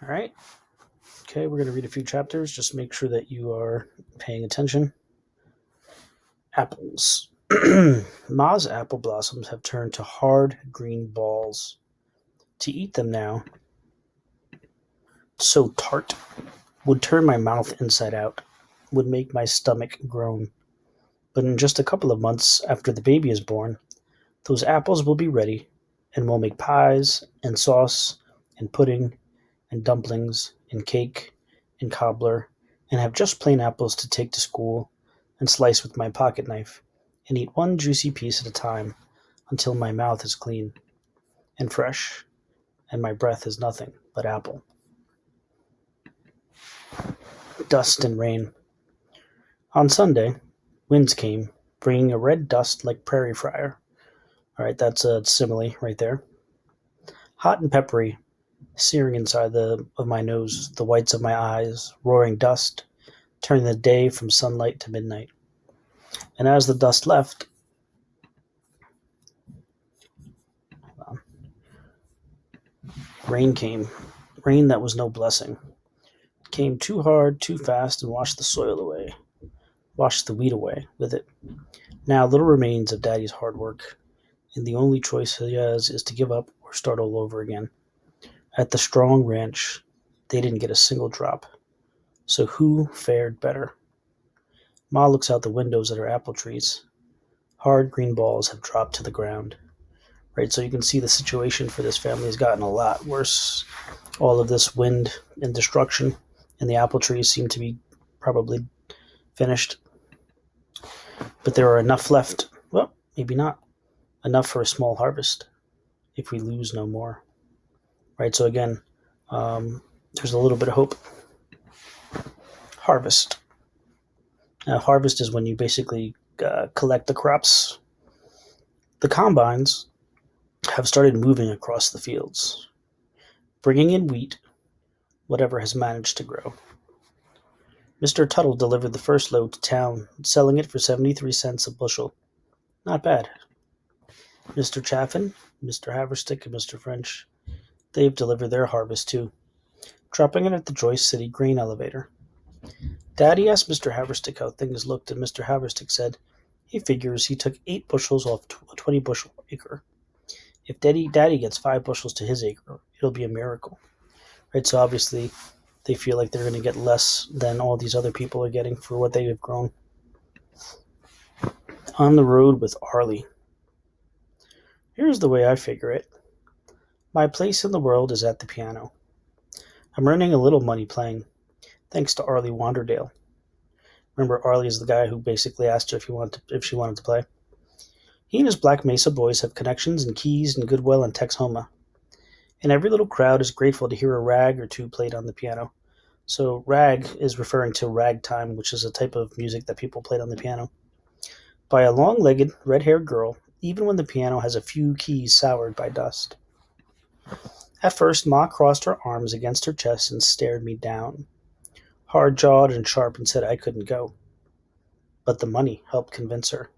All right. Okay, we're going to read a few chapters. Just make sure that you are paying attention. Apples. Ma's apple blossoms have turned to hard green balls. To eat them now, so tart, would turn my mouth inside out, would make my stomach groan. But in just a couple of months after the baby is born, those apples will be ready, and we'll make pies and sauce and pudding and dumplings and cake and cobbler, and have just plain apples to take to school and slice with my pocket knife, and eat one juicy piece at a time until my mouth is clean and fresh, and my breath is nothing but apple. Dust and rain. On Sunday, winds came, bringing a red dust like prairie fire. All right, that's a simile right there. Hot and peppery, searing inside of my nose, the whites of my eyes, roaring dust, turning the day from sunlight to midnight. And as the dust left, rain came. Rain that was no blessing. It came too hard, too fast, and washed the soil away, washed the wheat away with it. Now little remains of Daddy's hard work, and the only choice he has is to give up or start all over again. At the Strong Ranch, they didn't get a single drop. So who fared better? Ma looks out the windows at her apple trees. Hard green balls have dropped to the ground. Right, so you can see the situation for this family has gotten a lot worse. All of this wind and destruction, and the apple trees seem to be probably finished. But there are enough left. Well, maybe not. Enough for a small harvest, if we lose no more. Right, so again, there's a little bit of hope. Harvest. Now, harvest is when you basically collect the crops. The combines have started moving across the fields, bringing in wheat, whatever has managed to grow. Mr. Tuttle delivered the first load to town, selling it for 73 cents a bushel. Not bad. Mr. Chaffin, Mr. Haverstick, and Mr. French, they've delivered their harvest too, dropping it at the Joyce City grain elevator. Daddy asked Mr. Haverstick how things looked, and Mr. Haverstick said he figures he took 8 bushels off a 20-bushel acre. If Daddy gets 5 bushels to his acre, it'll be a miracle. Right, so obviously they feel like they're going to get less than all these other people are getting for what they have grown. On the road with Arlie. Here's the way I figure it. My place in the world is at the piano. I'm earning a little money playing, thanks to Arlie Wanderdale. Remember, Arlie is the guy who basically asked her if she wanted to play. He and his Black Mesa boys have connections in Keys and Goodwell and Texhoma. And every little crowd is grateful to hear a rag or two played on the piano. So rag is referring to ragtime, which is a type of music that people played on the piano. By a long-legged, red-haired girl, even when the piano has a few keys soured by dust. At first, Ma crossed her arms against her chest and stared me down, hard-jawed and sharp, and said I couldn't go. But the money helped convince her.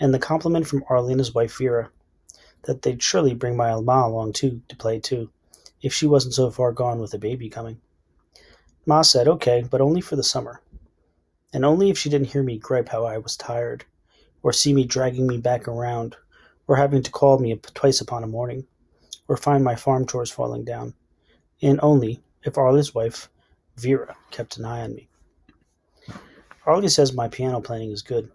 And the compliment from Arlie and his wife Vera, that they'd surely bring my Ma along too to play too, if she wasn't so far gone with a baby coming. Ma said okay, but only for the summer, and only if she didn't hear me gripe how I was tired, or see me dragging me back around, or having to call me twice upon a morning, or find my farm chores falling down, and only if Arlie's wife, Vera, kept an eye on me. Arlie says my piano playing is good.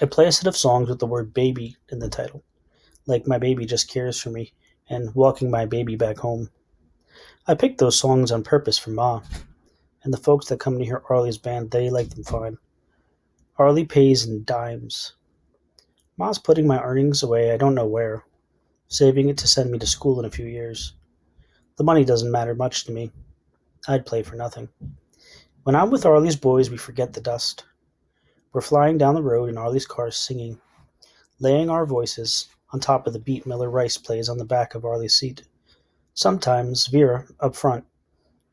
I play a set of songs with the word baby in the title, like My Baby Just Cares for Me and Walking My Baby Back Home. I picked those songs on purpose for Ma, and the folks that come to hear Arlie's band, they like them fine. Arlie pays in dimes. Ma's putting my earnings away I don't know where, saving it to send me to school in a few years. The money doesn't matter much to me. I'd play for nothing. When I'm with Arlie's boys, we forget the dust. We're flying down the road in Arlie's car singing, laying our voices on top of the beat Miller Rice plays on the back of Arlie's seat. Sometimes Vera, up front,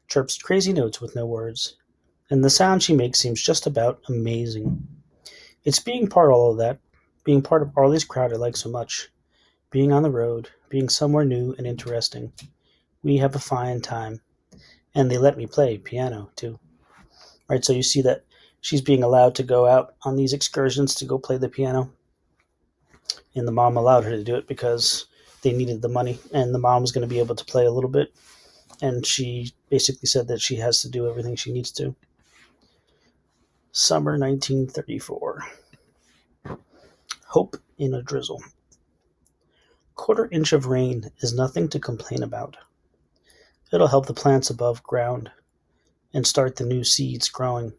chirps crazy notes with no words, and the sound she makes seems just about amazing. It's being part of all of that, being part of Arlie's crowd I like so much, being on the road, being somewhere new and interesting. We have a fine time. And they let me play piano too. Right, so you see that she's being allowed to go out on these excursions to go play the piano, and the mom allowed her to do it because they needed the money, and the mom was going to be able to play a little bit, and she basically said that she has to do everything she needs to. Summer 1934. Hope in a drizzle. Quarter-inch of rain is nothing to complain about. It'll help the plants above ground and start the new seeds growing.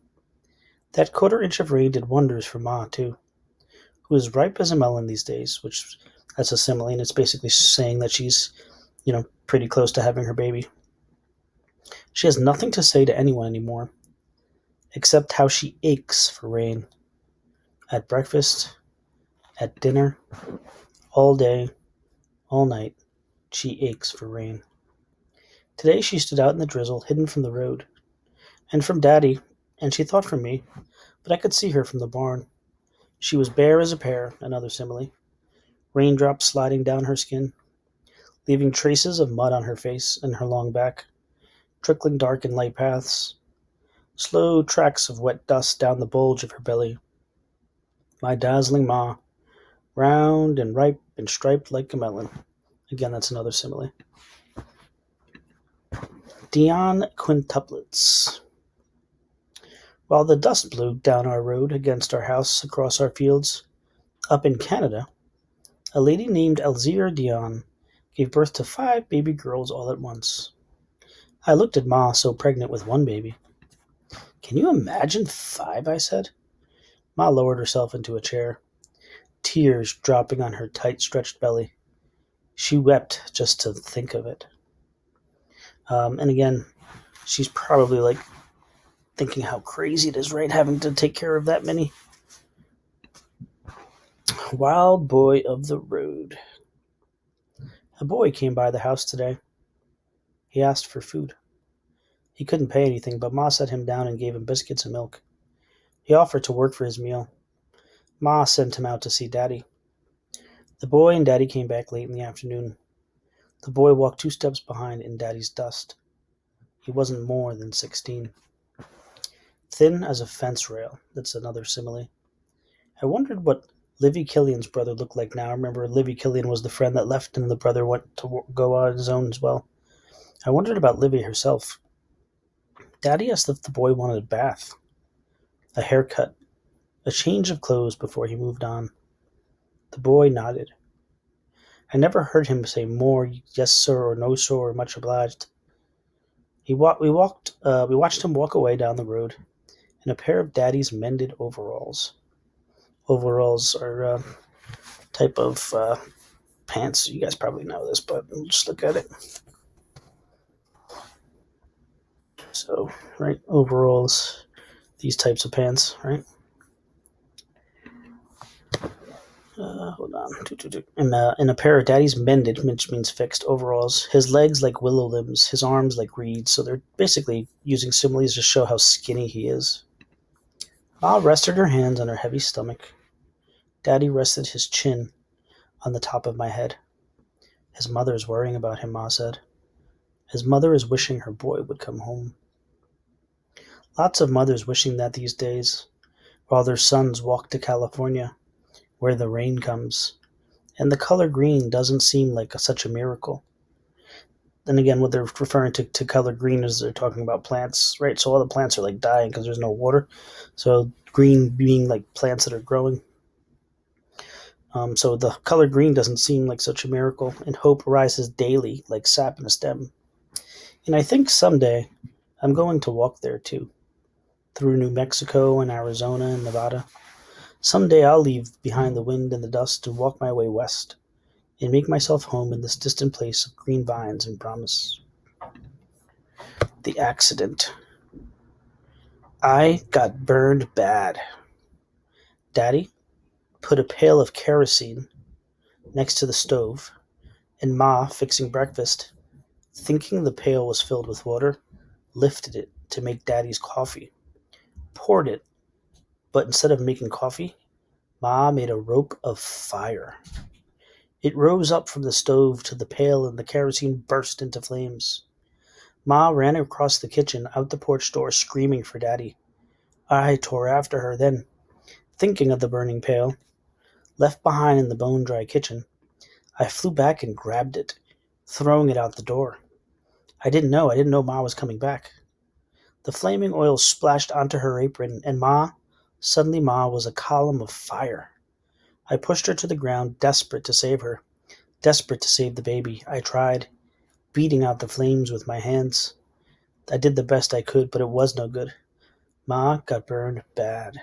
That quarter-inch of rain did wonders for Ma, too, who is ripe as a melon these days, which that's a simile, and it's basically saying that she's, pretty close to having her baby. She has nothing to say to anyone anymore, except how she aches for rain. At breakfast, at dinner, all day, all night, she aches for rain. Today she stood out in the drizzle, hidden from the road, and from Daddy, and she thought from me, but I could see her from the barn. She was bare as a pear, another simile, raindrops sliding down her skin, leaving traces of mud on her face and her long back, trickling dark and light paths, slow tracks of wet dust down the bulge of her belly. My dazzling Ma, round and ripe and striped like a melon. Again, that's another simile. Dion quintuplets. While the dust blew down our road against our house across our fields, up in Canada, a lady named Elzire Dion gave birth to 5 baby girls all at once. I looked at Ma, so pregnant with one baby. Can you imagine 5? I said. Ma lowered herself into a chair, tears dropping on her tight-stretched belly. She wept just to think of it. And again, she's probably like thinking how crazy it is, right? Having to take care of that many. Wild boy of the road. A boy came by the house today. He asked for food. He couldn't pay anything, but Ma set him down and gave him biscuits and milk. He offered to work for his meal. Ma sent him out to see Daddy. The boy and Daddy came back late in the afternoon. The boy walked 2 steps behind in Daddy's dust. He wasn't more than 16. Thin as a fence rail. That's another simile. I wondered what Livy Killian's brother looked like now. Remember, Livy Killian was the friend that left and the brother went to go on his own as well. I wondered about Livy herself. Daddy asked if the boy wanted a bath, a haircut, a change of clothes before he moved on. The boy nodded. I never heard him say more yes sir or no sir or much obliged. We watched him walk away down the road in a pair of Daddy's mended overalls. Overalls are a type of pants. You guys probably know this, but just look at it. So, right, overalls, these types of pants, right? Hold on. In a pair of Daddy's mended, which means fixed, overalls. His legs like willow limbs, his arms like reeds. So they're basically using similes to show how skinny he is. Ma rested her hands on her heavy stomach. Daddy rested his chin on the top of my head. His mother is worrying about him, Ma said. His mother is wishing her boy would come home. Lots of mothers wishing that these days, while their sons walk to California, where the rain comes, and the color green doesn't seem like such a miracle. Then again, what they're referring to color green is they're talking about plants, right? So all the plants are like dying because there's no water. So green being like plants that are growing. So the color green doesn't seem like such a miracle, and hope rises daily like sap in a stem. And I think someday I'm going to walk there too, through New Mexico and Arizona and Nevada. Someday I'll leave behind the wind and the dust and walk my way west and make myself home in this distant place of green vines and promise. The accident. I got burned bad. Daddy put a pail of kerosene next to the stove, and Ma, fixing breakfast, thinking the pail was filled with water, lifted it to make Daddy's coffee, poured it, but instead of making coffee, Ma made a rope of fire. It rose up from the stove to the pail and the kerosene burst into flames. Ma ran across the kitchen, out the porch door, screaming for Daddy. I tore after her, then, thinking of the burning pail, left behind in the bone-dry kitchen, I flew back and grabbed it, throwing it out the door. I didn't know Ma was coming back. The flaming oil splashed onto her apron, and suddenly Ma was a column of fire. I pushed her to the ground, desperate to save her, desperate to save the baby. I tried, beating out the flames with my hands. I did the best I could, but it was no good. Ma got burned bad.